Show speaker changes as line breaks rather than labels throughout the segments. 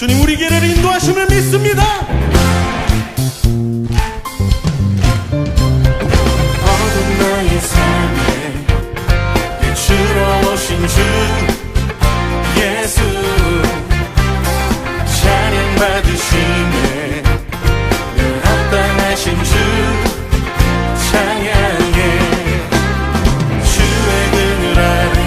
주님 우리 길을 인도하심을 믿습니다.
어두운 나의 삶에 빛으로 오신 주 예수 찬양 받으시네 늘 합당하신 주 찬양해 주의 그늘 아래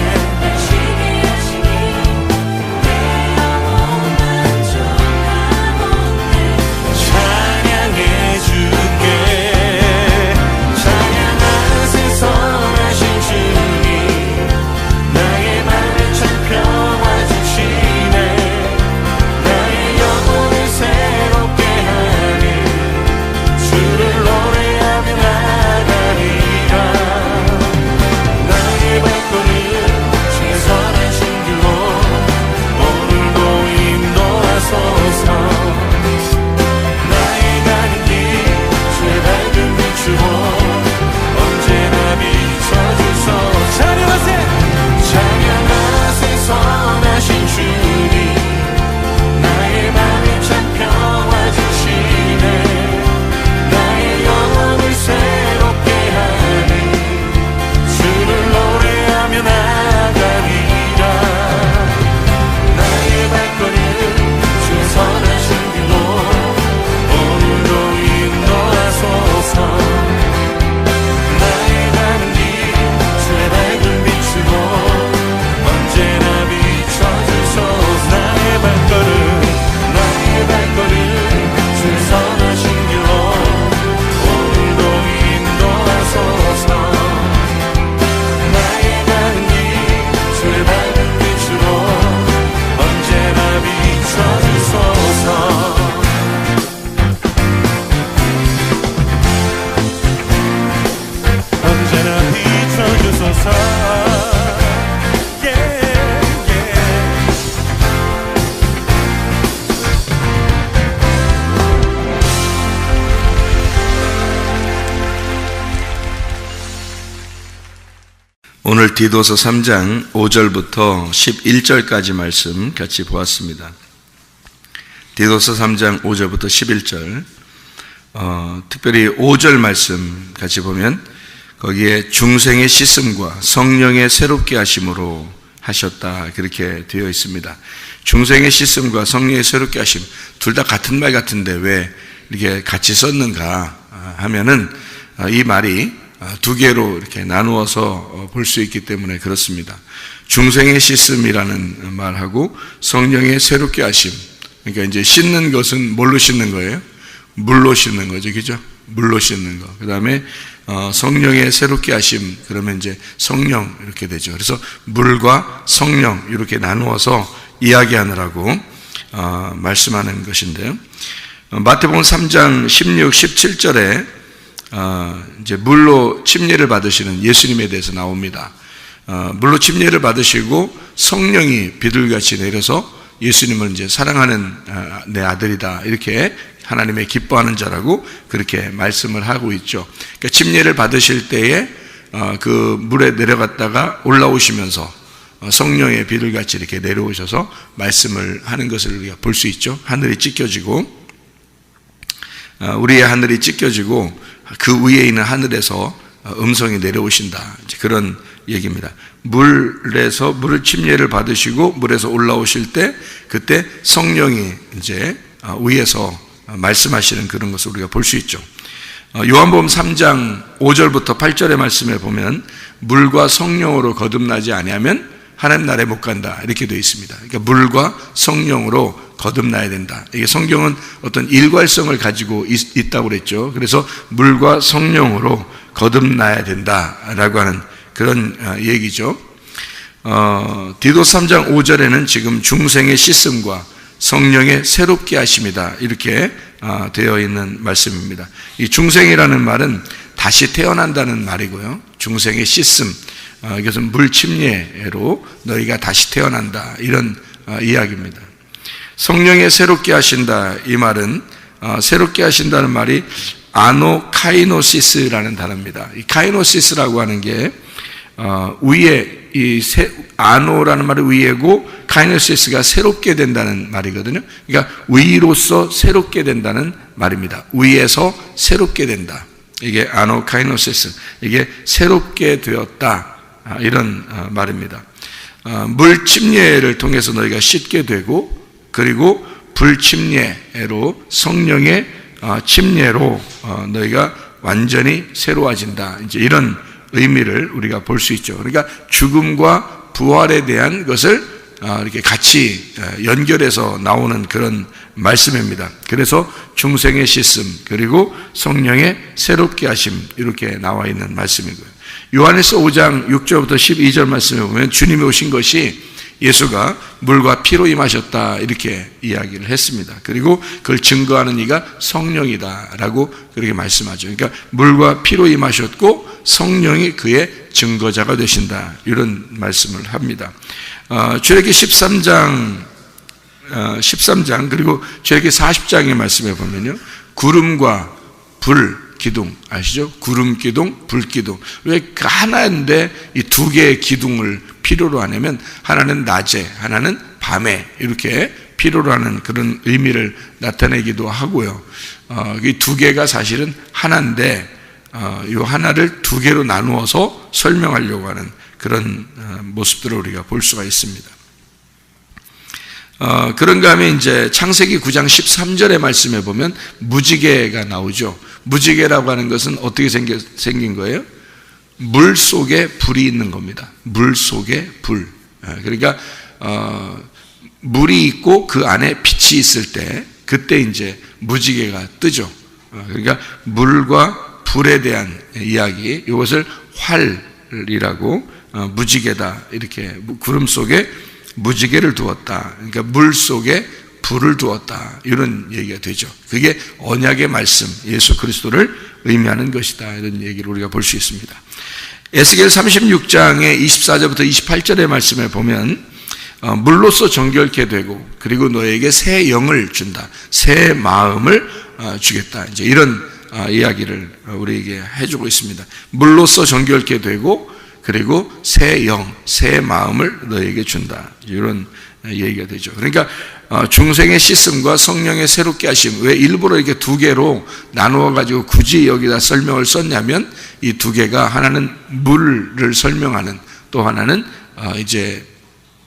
오늘 디도서 3장 5절부터 11절까지 말씀 같이 보았습니다. 디도서 3장 5절부터 11절 특별히 5절 말씀 같이 보면 거기에 중생의 씻음과 성령의 새롭게 하심으로 하셨다 그렇게 되어 있습니다. 중생의 씻음과 성령의 새롭게 하심 둘 다 같은 말 같은데 왜 이렇게 같이 썼는가 하면은 이 말이 두 개로 이렇게 나누어서 볼 수 있기 때문에 그렇습니다. 중생의 씻음이라는 말하고 성령의 새롭게 하심. 그러니까 이제 씻는 것은 뭘로 씻는 거예요? 물로 씻는 거죠. 그죠? 물로 씻는 거. 그 다음에 성령의 새롭게 하심. 그러면 이제 성령 이렇게 되죠. 그래서 물과 성령 이렇게 나누어서 이야기하느라고 말씀하는 것인데요. 마태복음 3장 16, 17절에 이제 물로 침례를 받으시는 예수님에 대해서 나옵니다. 물로 침례를 받으시고 성령이 비둘기같이 내려서 예수님을 이제 사랑하는 내 아들이다, 이렇게 하나님의 기뻐하는 자라고 그렇게 말씀을 하고 있죠. 그러니까 침례를 받으실 때에 그 물에 내려갔다가 올라오시면서 성령의 비둘기같이 이렇게 내려오셔서 말씀을 하는 것을 우리가 볼 수 있죠. 하늘이 찢겨지고, 우리의 하늘이 찢겨지고 그 위에 있는 하늘에서 음성이 내려오신다, 이제 그런 얘기입니다. 물에서 물을 침례를 받으시고 물에서 올라오실 때 그때 성령이 이제 위에서 말씀하시는 그런 것을 우리가 볼 수 있죠. 요한복음 3장 5절부터 8절의 말씀에 보면 물과 성령으로 거듭나지 아니하면 하나님 나라에 못 간다, 이렇게 되어 있습니다. 그러니까 물과 성령으로 거듭나야 된다. 이게 성경은 어떤 일괄성을 가지고 있다고 그랬죠. 그래서 물과 성령으로 거듭나야 된다라고 하는 그런 얘기죠. 디도스 3장 5절에는 지금 중생의 씻음과 성령의 새롭게 하심이다, 이렇게 되어 있는 말씀입니다. 이 중생이라는 말은 다시 태어난다는 말이고요. 중생의 씻음, 이것은 물 침례로 너희가 다시 태어난다, 이런 이야기입니다. 성령의 새롭게 하신다, 이 말은 새롭게 하신다는 말이 아노카이노시스라는 단어입니다. 이 카이노시스라고 하는 게 위에 아노라는 말이 위에고 카이노시스가 새롭게 된다는 말이거든요. 그러니까 위로서 새롭게 된다는 말입니다. 위에서 새롭게 된다, 이게 아노카이노시스, 이게 새롭게 되었다, 이런 말입니다. 물 침례를 통해서 너희가 씻게 되고, 그리고 불 침례로 성령의 침례로 너희가 완전히 새로워진다, 이제 이런 의미를 우리가 볼 수 있죠. 그러니까 죽음과 부활에 대한 것을 이렇게 같이 연결해서 나오는 그런 말씀입니다. 그래서 중생의 씻음 그리고 성령의 새롭게 하심, 이렇게 나와 있는 말씀이고요. 요한일서 5장 6절부터 12절 말씀에 보면 주님이 오신 것이 예수가 물과 피로 임하셨다, 이렇게 이야기를 했습니다. 그리고 그걸 증거하는 이가 성령이다라고 그렇게 말씀하죠. 그러니까 물과 피로 임하셨고 성령이 그의 증거자가 되신다, 이런 말씀을 합니다. 출애굽기 13장 그리고 출애굽기 40장의 말씀에 보면요, 구름과 불 기둥 아시죠? 구름 기둥, 불 기둥. 왜 하나인데 이 두 개의 기둥을 필요로 하냐면 하나는 낮에, 하나는 밤에 이렇게 필요로 하는 그런 의미를 나타내기도 하고요. 이 두 개가 사실은 하나인데 이 하나를 두 개로 나누어서 설명하려고 하는 그런 모습들을 우리가 볼 수가 있습니다. 그런가 하면 이제 창세기 9장 13절의 말씀에 보면 무지개가 나오죠. 무지개라고 하는 것은 어떻게 생긴 거예요? 물 속에 불이 있는 겁니다. 물 속에 불. 그러니까 물이 있고 그 안에 빛이 있을 때 그때 이제 무지개가 뜨죠. 그러니까 물과 불에 대한 이야기, 이것을 활이라고, 무지개다, 이렇게 구름 속에 무지개를 두었다, 그러니까 물 속에 불을 두었다, 이런 얘기가 되죠. 그게 언약의 말씀, 예수 그리스도를 의미하는 것이다, 이런 얘기를 우리가 볼 수 있습니다. 에스겔 36장의 24절부터 28절의 말씀에 보면 물로서 정결케 되고 그리고 너에게 새 영을 준다, 새 마음을 주겠다, 이제 이런 이야기를 우리에게 해주고 있습니다. 물로서 정결케 되고 그리고 새 영, 새 마음을 너에게 준다, 이런 얘기가 되죠. 그러니까 중생의 씻음과 성령의 새롭게 하심, 왜 일부러 이렇게 두 개로 나누어 가지고 굳이 여기다 설명을 썼냐면 이 두 개가 하나는 물을 설명하는, 또 하나는 이제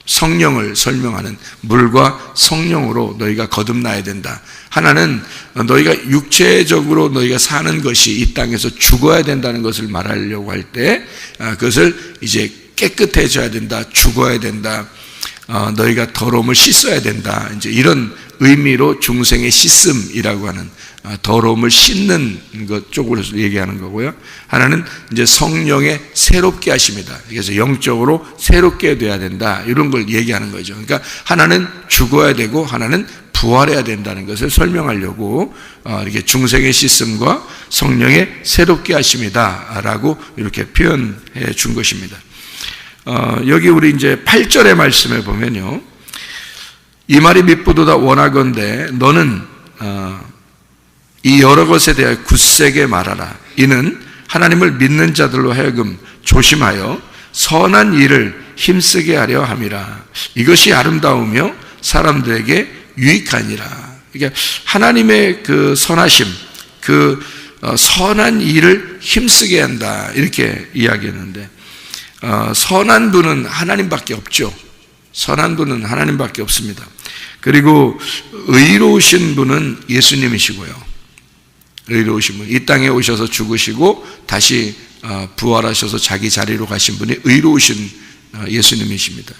성령을 설명하는, 물과 성령으로 너희가 거듭나야 된다. 하나는 너희가 육체적으로 너희가 사는 것이 이 땅에서 죽어야 된다는 것을 말하려고 할 때 그것을 이제 깨끗해져야 된다, 죽어야 된다, 너희가 더러움을 씻어야 된다, 이제 이런 의미로 중생의 씻음이라고 하는 더러움을 씻는 것 쪽으로 얘기하는 거고요. 하나는 이제 성령의 새롭게 하심이다. 그래서 영적으로 새롭게 돼야 된다, 이런 걸 얘기하는 거죠. 그러니까 하나는 죽어야 되고 하나는 부활해야 된다는 것을 설명하려고 이렇게 중생의 씻음과 성령의 새롭게 하심이다라고 이렇게 표현해 준 것입니다. 여기 우리 이제 8절의 말씀에 보면요, 이 말이 밉보도다 원하건대 너는 이 여러 것에 대하여 굳세게 말하라. 이는 하나님을 믿는 자들로 하여금 조심하여 선한 일을 힘쓰게 하려 함이라. 이것이 아름다우며 사람들에게 유익하니라. 그러니까 하나님의 그 선하심, 그 선한 일을 힘쓰게 한다, 이렇게 이야기했는데, 선한 분은 하나님밖에 없죠. 선한 분은 하나님밖에 없습니다. 그리고 의로우신 분은 예수님이시고요. 의로우신 분, 이 땅에 오셔서 죽으시고 다시 부활하셔서 자기 자리로 가신 분이 의로우신 예수님이십니다.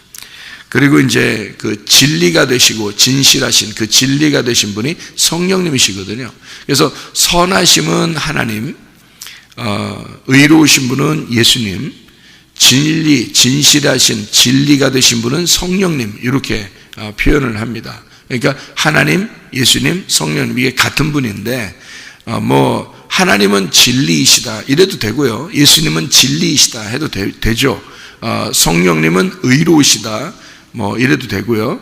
그리고 이제 그 진리가 되시고 진실하신 그 진리가 되신 분이 성령님이시거든요. 그래서 선하심은 하나님, 의로우신 분은 예수님, 진실하신 진리가 되신 분은 성령님, 이렇게 표현을 합니다. 그러니까 하나님, 예수님, 성령님, 이게 같은 분인데, 하나님은 진리이시다 이래도 되고요, 예수님은 진리이시다 해도 되죠. 성령님은 의로우시다 이래도 되고요,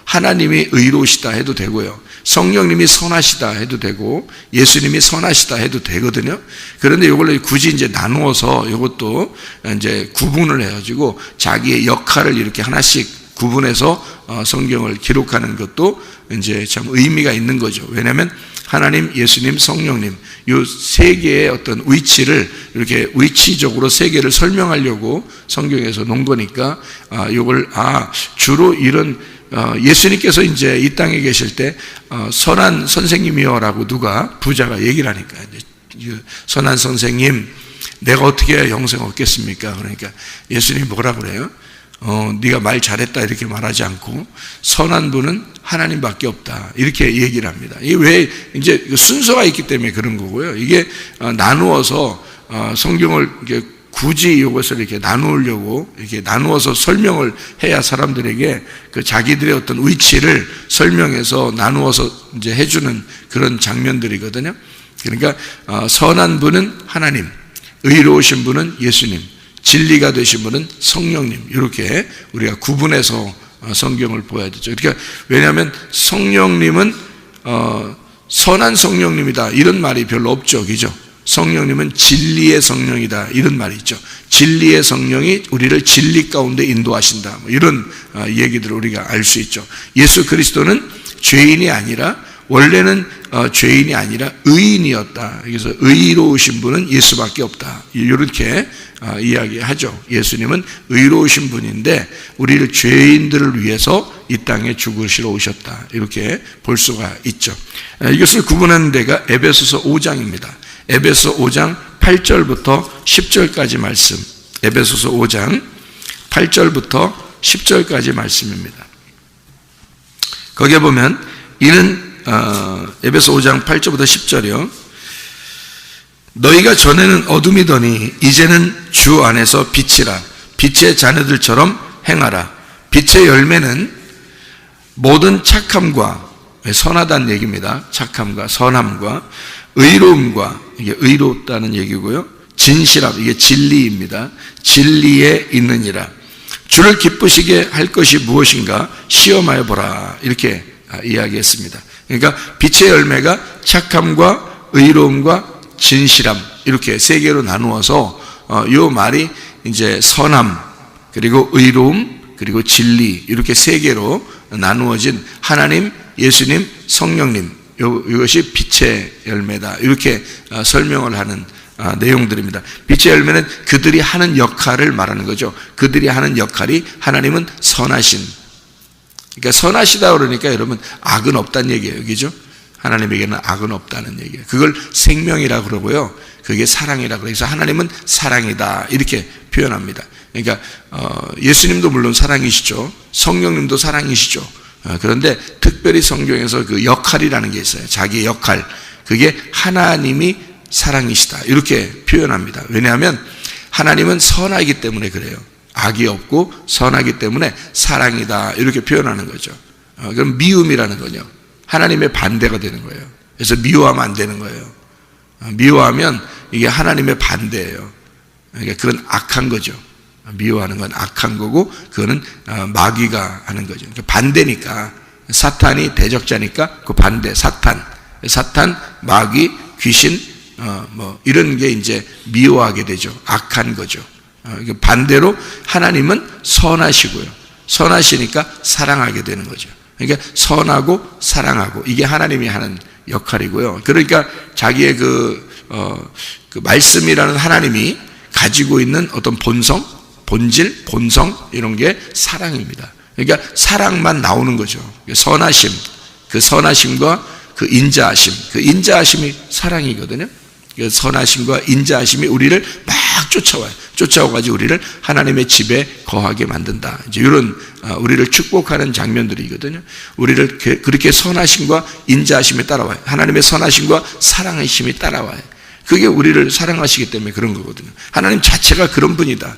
하나님이 의로우시다 해도 되고요, 성령님이 선하시다 해도 되고, 예수님이 선하시다 해도 되거든요. 그런데 이걸 굳이 이제 나누어서 이것도 이제 구분을 해가지고 자기의 역할을 이렇게 하나씩 구분해서 성경을 기록하는 것도 이제 참 의미가 있는 거죠. 왜냐하면 하나님, 예수님, 성령님, 이 세 개의 어떤 위치를 이렇게 위치적으로 세 개를 설명하려고 성경에서 놓은 거니까, 이걸 주로 이런 예수님께서 이제 이 땅에 계실 때 선한 선생님이여라고 누가 부자가 얘기를 하니까, 선한 선생님, 내가 어떻게 영생 얻겠습니까? 그러니까 예수님이 뭐라 그래요? 네가 말 잘했다 이렇게 말하지 않고 선한 분은 하나님밖에 없다 이렇게 얘기를 합니다. 이게 왜 이제 순서가 있기 때문에 그런 거고요. 이게 나누어서 성경을 이렇게 굳이 이것을 이렇게 나누려고 이렇게 나누어서 설명을 해야 사람들에게 그 자기들의 어떤 위치를 설명해서 나누어서 이제 해주는 그런 장면들이거든요. 그러니까 선한 분은 하나님, 의로우신 분은 예수님, 진리가 되신 분은 성령님, 이렇게 우리가 구분해서 성경을 보아야 되죠. 그러니까 왜냐하면 성령님은 선한 성령님이다 이런 말이 별로 없죠, 그죠? 성령님은 진리의 성령이다 이런 말이 있죠. 진리의 성령이 우리를 진리 가운데 인도하신다, 이런 얘기들을 우리가 알 수 있죠. 예수 그리스도는 죄인이 아니라, 원래는 죄인이 아니라 의인이었다. 그래서 의로우신 분은 예수밖에 없다, 이렇게 이야기하죠. 예수님은 의로우신 분인데 우리를 죄인들을 위해서 이 땅에 죽으시러 오셨다, 이렇게 볼 수가 있죠. 이것을 구분하는 데가 에베소서 5장입니다. 에베소 5장 8절부터 10절까지 말씀, 에베소서 5장 8절부터 10절까지 말씀입니다. 거기에 보면 이는 에베소 5장 8절부터 10절이요. 너희가 전에는 어둠이더니 이제는 주 안에서 빛이라. 빛의 자녀들처럼 행하라. 빛의 열매는 모든 착함과, 선하다는 얘기입니다. 착함과 선함과 의로움과, 이게 의롭다는 얘기고요, 진실함, 이게 진리입니다. 진리에 있느니라. 주를 기쁘시게 할 것이 무엇인가 시험하여 보라, 이렇게 이야기했습니다. 그러니까 빛의 열매가 착함과 의로움과 진실함, 이렇게 세 개로 나누어서 이 말이 이제 선함, 그리고 의로움, 그리고 진리, 이렇게 세 개로 나누어진 하나님, 예수님, 성령님, 이것이 빛의 열매다, 이렇게 설명을 하는 내용들입니다. 빛의 열매는 그들이 하는 역할을 말하는 거죠. 그들이 하는 역할이, 하나님은 선하신, 그러니까 선하시다 그러니까 여러분 악은 없다는 얘기예요, 그죠? 하나님에게는 악은 없다는 얘기예요. 그걸 생명이라 그러고요, 그게 사랑이라 그래서 하나님은 사랑이다 이렇게 표현합니다. 그러니까 예수님도 물론 사랑이시죠, 성령님도 사랑이시죠. 그런데 특별히 성경에서 그 역할이라는 게 있어요. 자기의 역할, 그게 하나님이 사랑이시다 이렇게 표현합니다. 왜냐하면 하나님은 선하기 때문에 그래요. 악이 없고 선하기 때문에 사랑이다 이렇게 표현하는 거죠. 그럼 미움이라는 거요. 하나님의 반대가 되는 거예요. 그래서 미워하면 안 되는 거예요. 미워하면 이게 하나님의 반대예요. 그러니까 그건 악한 거죠. 미워하는 건 악한 거고, 그거는 마귀가 하는 거죠. 그러니까 반대니까, 사탄이 대적자니까 그 반대, 사탄, 마귀, 귀신, 이런 게 이제 미워하게 되죠. 악한 거죠. 반대로 하나님은 선하시고요. 선하시니까 사랑하게 되는 거죠. 그러니까 선하고 사랑하고, 이게 하나님이 하는 역할이고요. 그러니까 자기의 그 말씀이라는 하나님이 가지고 있는 어떤 본성, 본질, 본성, 이런 게 사랑입니다. 그러니까 사랑만 나오는 거죠. 선하심, 그 선하심과 그 인자하심, 그 인자하심이 사랑이거든요. 그 선하심과 인자하심이 우리를 막 쫓아와요. 쫓아와가지고 우리를 하나님의 집에 거하게 만든다. 이제 이런 우리를 축복하는 장면들이거든요. 우리를 그렇게 선하심과 인자하심이 따라와요. 하나님의 선하심과 사랑하심이 따라와요. 그게 우리를 사랑하시기 때문에 그런 거거든요. 하나님 자체가 그런 분이다.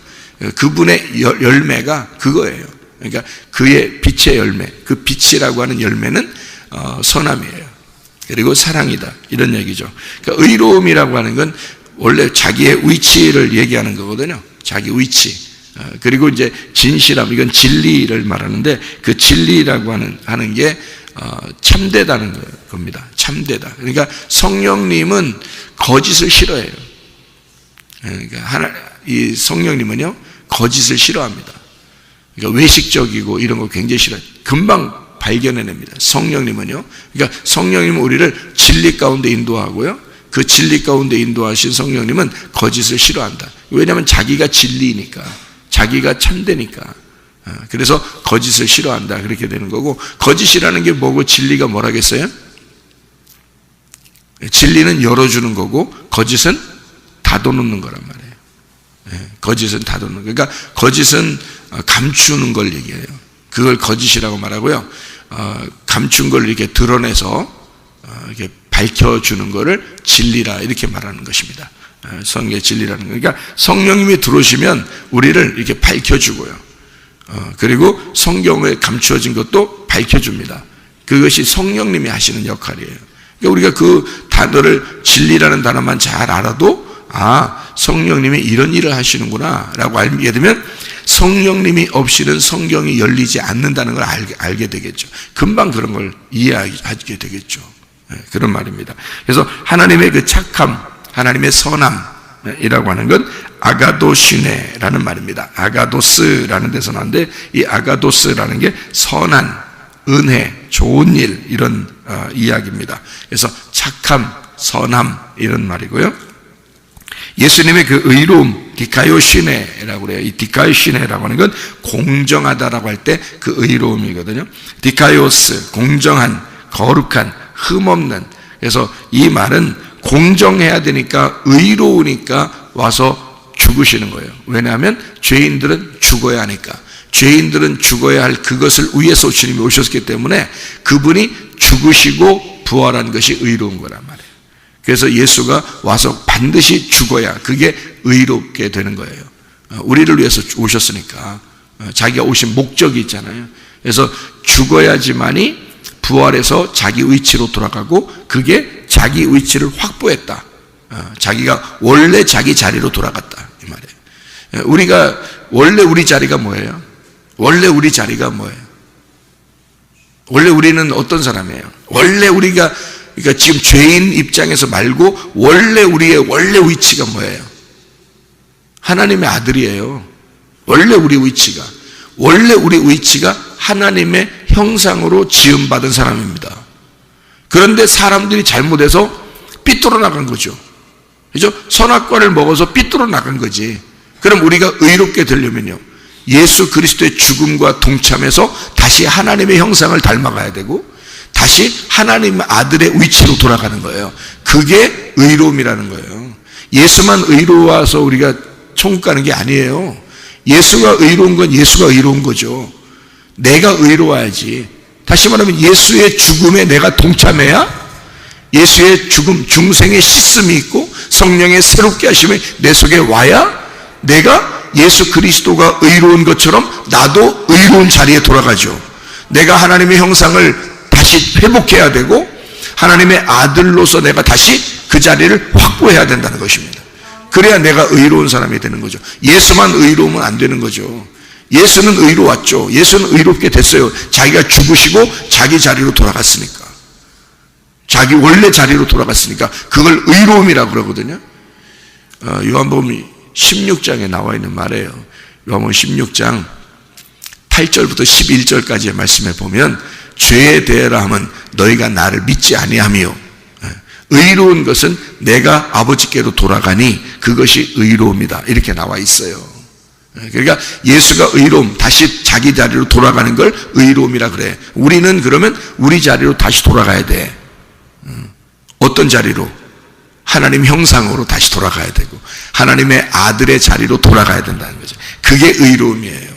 그분의 열매가 그거예요. 그러니까 그의 빛의 열매, 그 빛이라고 하는 열매는 선함이에요. 그리고 사랑이다, 이런 얘기죠. 그러니까 의로움이라고 하는 건 원래 자기의 위치를 얘기하는 거거든요. 자기 위치. 그리고 이제 진실함, 이건 진리를 말하는데, 그 진리라고 하는 게 참되다는 겁니다. 참되다. 그러니까 성령님은 거짓을 싫어해요. 그러니까 이 성령님은요, 거짓을 싫어합니다. 그러니까 외식적이고 이런 거 굉장히 싫어해요. 금방 발견해냅니다. 성령님은요. 그러니까 성령님은 우리를 진리 가운데 인도하고요. 그 진리 가운데 인도하신 성령님은 거짓을 싫어한다. 왜냐하면 자기가 진리니까, 자기가 참되니까. 그래서 거짓을 싫어한다, 그렇게 되는 거고, 거짓이라는 게 뭐고 진리가 뭐라겠어요? 진리는 열어주는 거고, 거짓은 닫아놓는 거란 말이에요. 거짓은 닫아놓는, 그러니까 거짓은 감추는 걸 얘기해요. 그걸 거짓이라고 말하고요. 감춘 걸 이렇게 드러내서 이렇게 밝혀주는 거를 진리라, 이렇게 말하는 것입니다. 성령의 진리라는 거. 그러니까 성령님이 들어오시면 우리를 이렇게 밝혀주고요. 그리고 성경에 감추어진 것도 밝혀줍니다. 그것이 성령님이 하시는 역할이에요. 그러니까 우리가 그 단어를, 진리라는 단어만 잘 알아도, 성령님이 이런 일을 하시는구나 라고 알게 되면 성령님이 없이는 성경이 열리지 않는다는 걸 알게 되겠죠. 금방 그런 걸 이해하게 되겠죠. 그런 말입니다. 그래서 하나님의 그 착함, 하나님의 선함이라고 하는 건 아가도시네라는 말입니다. 아가도스라는 데서 나는데, 이 아가도스라는 게 선한, 은혜, 좋은 일, 이런 이야기입니다. 그래서 착함, 선함, 이런 말이고요. 예수님의 그 의로움, 디카요시네라고 그래요. 이 디카요시네라고 하는 건 공정하다라고 할 때 그 의로움이거든요. 디카요스, 공정한, 거룩한, 흠없는. 그래서 이 말은 공정해야 되니까, 의로우니까 와서 죽으시는 거예요. 왜냐하면 죄인들은 죽어야 하니까. 죄인들은 죽어야 할 그것을 위해서 주님이 오셨기 때문에 그분이 죽으시고 부활한 것이 의로운 거란 말이에요. 그래서 예수가 와서 반드시 죽어야 그게 의롭게 되는 거예요. 우리를 위해서 오셨으니까. 자기가 오신 목적이 있잖아요. 그래서 죽어야지만이 부활해서 자기 위치로 돌아가고, 그게 자기 위치를 확보했다. 자기가 원래 자기 자리로 돌아갔다, 이 말이에요. 우리가 원래 우리 자리가 뭐예요? 원래 우리 자리가 뭐예요? 원래 우리는 어떤 사람이에요? 원래 우리가, 그러니까 지금 죄인 입장에서 말고 원래 우리의 원래 위치가 뭐예요? 하나님의 아들이에요. 원래 우리 위치가 하나님의 형상으로 지음받은 사람입니다. 그런데 사람들이 잘못해서 삐뚤어 나간 거죠. 그죠? 선악과를 먹어서 삐뚤어 나간 거지. 그럼 우리가 의롭게 되려면요, 예수 그리스도의 죽음과 동참해서 다시 하나님의 형상을 닮아가야 되고, 다시 하나님 아들의 위치로 돌아가는 거예요. 그게 의로움이라는 거예요. 예수만 의로워서 우리가 천국 가는 게 아니에요. 예수가 의로운 건 예수가 의로운 거죠. 내가 의로워야지. 다시 말하면 예수의 죽음에 내가 동참해야, 예수의 죽음, 중생의 씻음이 있고 성령의 새롭게 하심이 내 속에 와야 내가 예수 그리스도가 의로운 것처럼 나도 의로운 자리에 돌아가죠. 내가 하나님의 형상을 다시 회복해야 되고 하나님의 아들로서 내가 다시 그 자리를 확보해야 된다는 것입니다. 그래야 내가 의로운 사람이 되는 거죠. 예수만 의로우면 안 되는 거죠. 예수는 의로웠죠. 예수는 의롭게 됐어요. 자기가 죽으시고 자기 자리로 돌아갔으니까. 자기 원래 자리로 돌아갔으니까 그걸 의로움이라고 그러거든요. 요한복음 16장에 나와 있는 말이에요. 요한복음 16장 8절부터 11절까지의 말씀에 보면 죄에 대하라 하면 너희가 나를 믿지 아니하며 의로운 것은 내가 아버지께로 돌아가니 그것이 의로움이다. 이렇게 나와 있어요. 그러니까 예수가 의로움, 다시 자기 자리로 돌아가는 걸 의로움이라 그래. 우리는 그러면 우리 자리로 다시 돌아가야 돼. 어떤 자리로? 하나님 형상으로 다시 돌아가야 되고 하나님의 아들의 자리로 돌아가야 된다는 거죠. 그게 의로움이에요.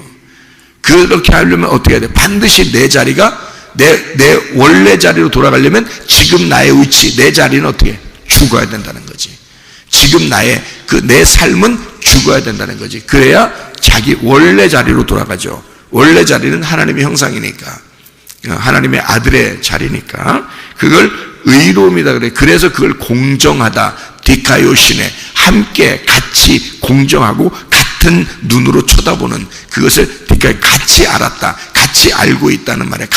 그렇게 하려면 어떻게 해야 돼? 반드시 내 자리가 내 원래 자리로 돌아가려면 지금 나의 위치, 내 자리는 어떻게? 죽어야 된다는 거지. 지금 내 삶은 죽어야 된다는 거지. 그래야 자기 원래 자리로 돌아가죠. 원래 자리는 하나님의 형상이니까. 하나님의 아들의 자리니까. 그걸 의로움이다 그래. 그래서 그걸 공정하다. 디카요시네. 함께 같이 공정하고 같은 눈으로 쳐다보는 그것을 같이 알았다. 같이 알고 있다는 말이야.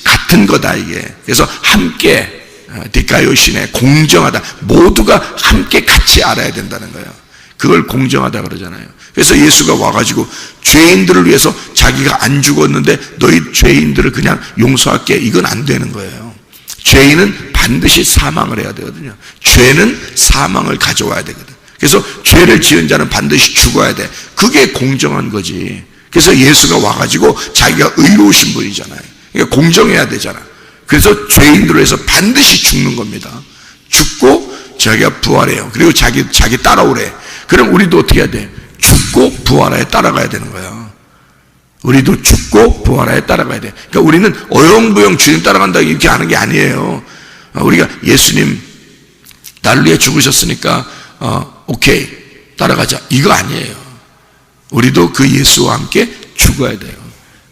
같은 거다 이게. 그래서 함께 디카요시네. 공정하다. 모두가 함께 같이 알아야 된다는 거예요. 그걸 공정하다 그러잖아요. 그래서 예수가 와가지고 죄인들을 위해서 자기가 안 죽었는데 너희 죄인들을 그냥 용서할게. 이건 안 되는 거예요. 죄인은 반드시 사망을 해야 되거든요. 죄는 사망을 가져와야 되거든. 그래서 죄를 지은 자는 반드시 죽어야 돼. 그게 공정한 거지. 그래서 예수가 와가지고 자기가 의로우신 분이잖아요. 그러니까 공정해야 되잖아. 그래서 죄인들을 위해서 반드시 죽는 겁니다. 죽고 자기가 부활해요. 그리고 자기 따라오래. 그럼 우리도 어떻게 해야 돼? 죽고 부활하에 따라가야 되는 거야. 우리도 죽고 부활하에 따라가야 돼. 그러니까 우리는 어영부영 주님 따라간다 이렇게 하는 게 아니에요. 우리가 예수님 나를 위해 죽으셨으니까 오케이 따라가자 이거 아니에요. 우리도 그 예수와 함께 죽어야 돼요.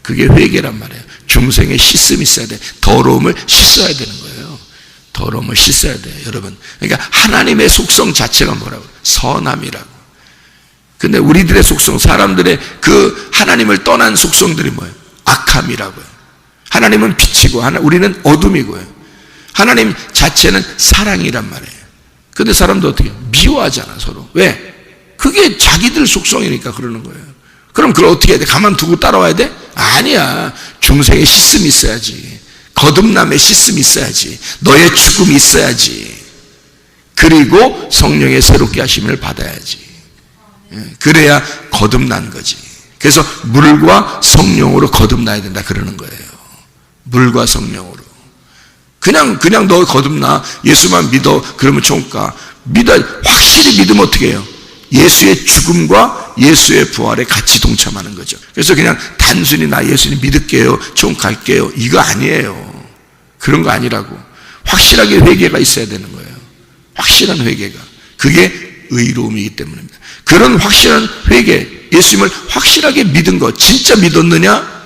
그게 회개란 말이에요. 중생의 씻음이 있어야 돼. 더러움을 씻어야 되는 거예요. 더러움을 씻어야 돼요, 여러분. 그러니까 하나님의 속성 자체가 뭐라고? 선함이라고. 근데 우리들의 속성, 사람들의 그 하나님을 떠난 속성들이 뭐예요? 악함이라고요. 하나님은 빛이고 우리는 어둠이고요. 하나님 자체는 사랑이란 말이에요. 근데 사람도 어떻게 해요? 미워하잖아 서로. 왜? 그게 자기들 속성이니까 그러는 거예요. 그럼 그걸 어떻게 해야 돼? 가만두고 따라와야 돼? 아니야. 중생의 씻음이 있어야지. 거듭남의 씻음이 있어야지. 너의 죽음이 있어야지. 그리고 성령의 새롭게 하심을 받아야지. 그래야 거듭난 거지. 그래서 물과 성령으로 거듭나야 된다 그러는 거예요. 물과 성령으로. 그냥 너 거듭나. 예수만 믿어. 그러면 좋을까? 확실히 믿으면 어떻게 해요? 예수의 죽음과 예수의 부활에 같이 동참하는 거죠. 그래서 그냥 단순히 나 예수님 믿을게요. 좀 갈게요. 이거 아니에요. 그런 거 아니라고. 확실하게 회개가 있어야 되는 거예요. 확실한 회개가. 그게 의로움이기 때문입니다. 그런 확실한 회개, 예수님을 확실하게 믿은 거, 진짜 믿었느냐?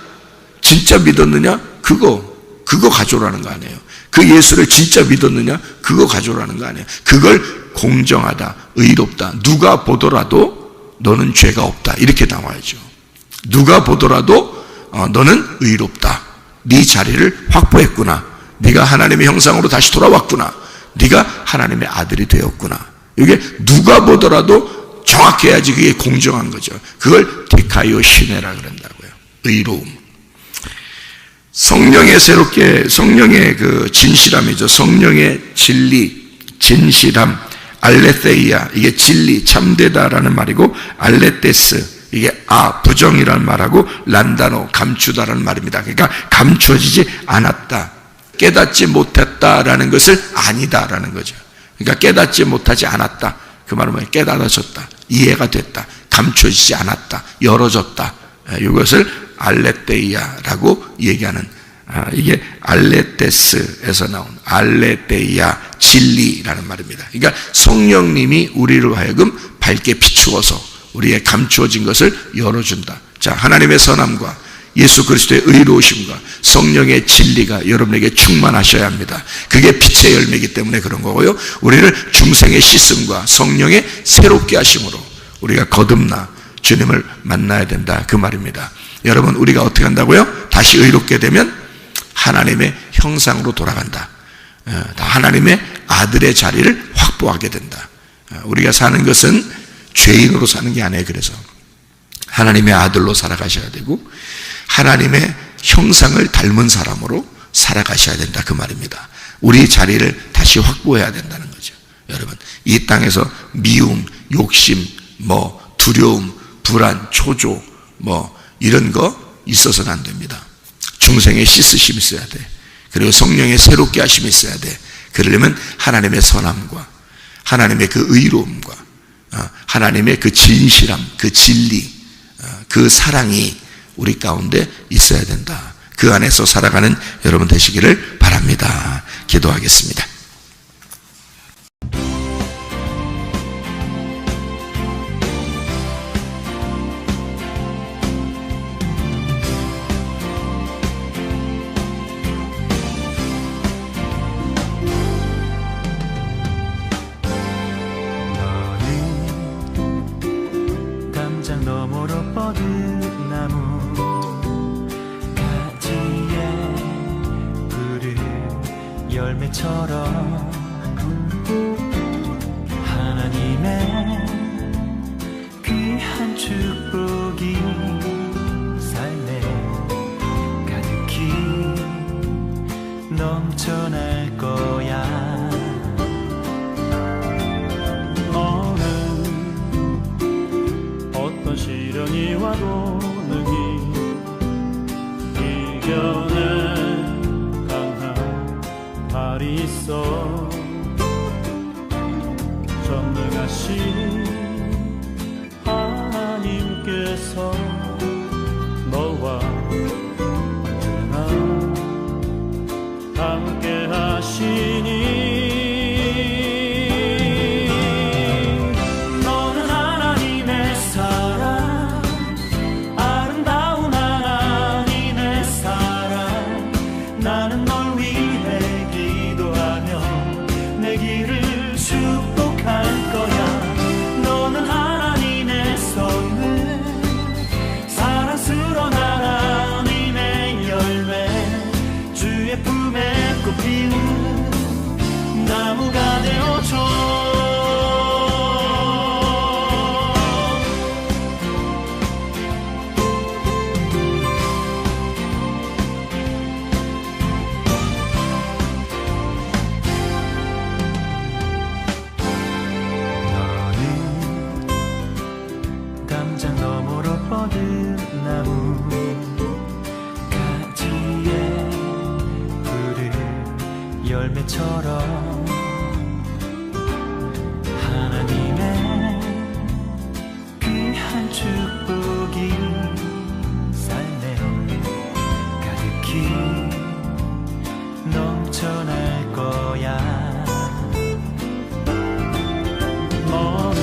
진짜 믿었느냐? 그거 가져오라는 거 아니에요. 그 예수를 진짜 믿었느냐? 그거 가져오라는 거 아니에요. 그걸 공정하다, 의롭다. 누가 보더라도 너는 죄가 없다. 이렇게 나와야죠. 누가 보더라도 너는 의롭다. 네 자리를 확보했구나. 네가 하나님의 형상으로 다시 돌아왔구나. 네가 하나님의 아들이 되었구나. 이게 누가 보더라도 정확해야지 그게 공정한 거죠. 그걸 디카요시네라 그런다고요. 의로움. 성령의 그 진실함이죠. 성령의 진리, 진실함, 알레테이아, 이게 진리, 참되다라는 말이고, 알레테스, 이게 부정이라는 말하고, 란다노, 감추다라는 말입니다. 그러니까 감추어지지 않았다. 깨닫지 못했다라는 것을 아니다라는 거죠. 그러니까 깨닫지 못하지 않았다. 그 말은 뭐예요? 깨달아졌다. 이해가 됐다. 감추어지지 않았다. 열어졌다. 이것을 알레테이아라고 얘기하는, 이게 알레테스에서 나온 알레테이아, 진리라는 말입니다. 그러니까 성령님이 우리로 하여금 밝게 비추어서 우리의 감추어진 것을 열어준다. 자, 하나님의 선함과 예수 그리스도의 의로우심과 성령의 진리가 여러분에게 충만하셔야 합니다. 그게 빛의 열매이기 때문에 그런 거고요. 우리를 중생의 씻음과 성령의 새롭게 하심으로 우리가 거듭나 주님을 만나야 된다, 그 말입니다. 여러분, 우리가 어떻게 한다고요? 다시 의롭게 되면 하나님의 형상으로 돌아간다. 하나님의 아들의 자리를 확보하게 된다. 우리가 사는 것은 죄인으로 사는 게 아니에요. 그래서 하나님의 아들로 살아가셔야 되고 하나님의 형상을 닮은 사람으로 살아가셔야 된다, 그 말입니다. 우리 자리를 다시 확보해야 된다는 거죠. 여러분, 이 땅에서 미움, 욕심, 두려움, 불안, 초조 이런 거 있어서는 안 됩니다. 중생의 씻으심이 있어야 돼. 그리고 성령의 새롭게 하심이 있어야 돼. 그러려면 하나님의 선함과 하나님의 그 의로움과 하나님의 그 진실함, 그 진리, 그 사랑이 우리 가운데 있어야 된다. 그 안에서 살아가는 여러분 되시기를 바랍니다. 기도하겠습니다.
담장 너머로 뻗은 나무 가지에 푸른 열매처럼 하나님의 귀한 축복이 삶에 가득히 넘쳐날 거야.
시련이 와도 능히 이겨낸 강한 발이 있어. 전능하신 하나님께서 너와 언제나 함께 하시니 나무가 되어줘. 너는 담장 너머로 뻗은 나무 가지에 푸른 열매처럼 하나님의 귀한 축복이 삶에 가득히 넘쳐날 거야.
너는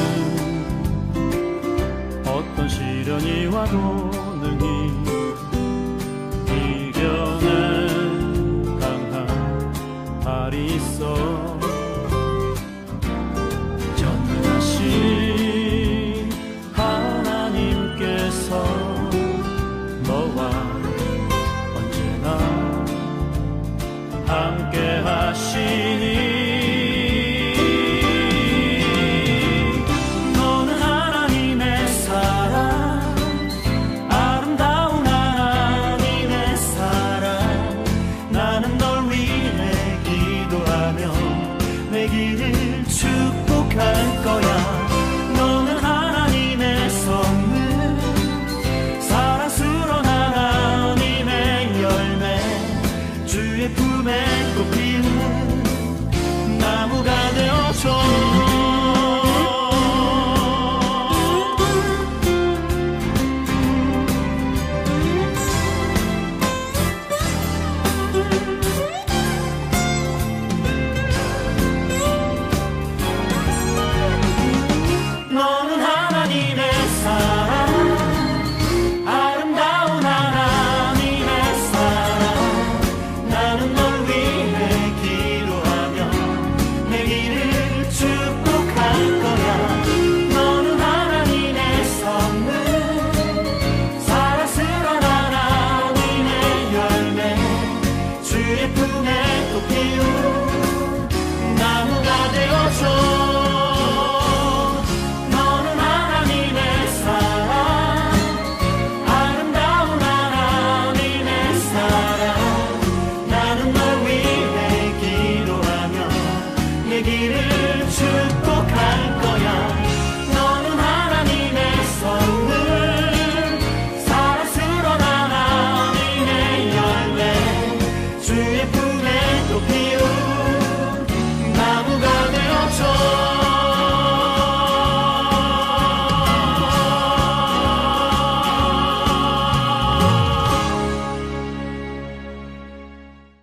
어떤 시련이 와도 능히 이겨낸 강한 발이 있어. 전능하신 하나님께서 너와 언제나 함께 하시니 너는 하나님의 사랑, 아름다운 우리를 축복할 거야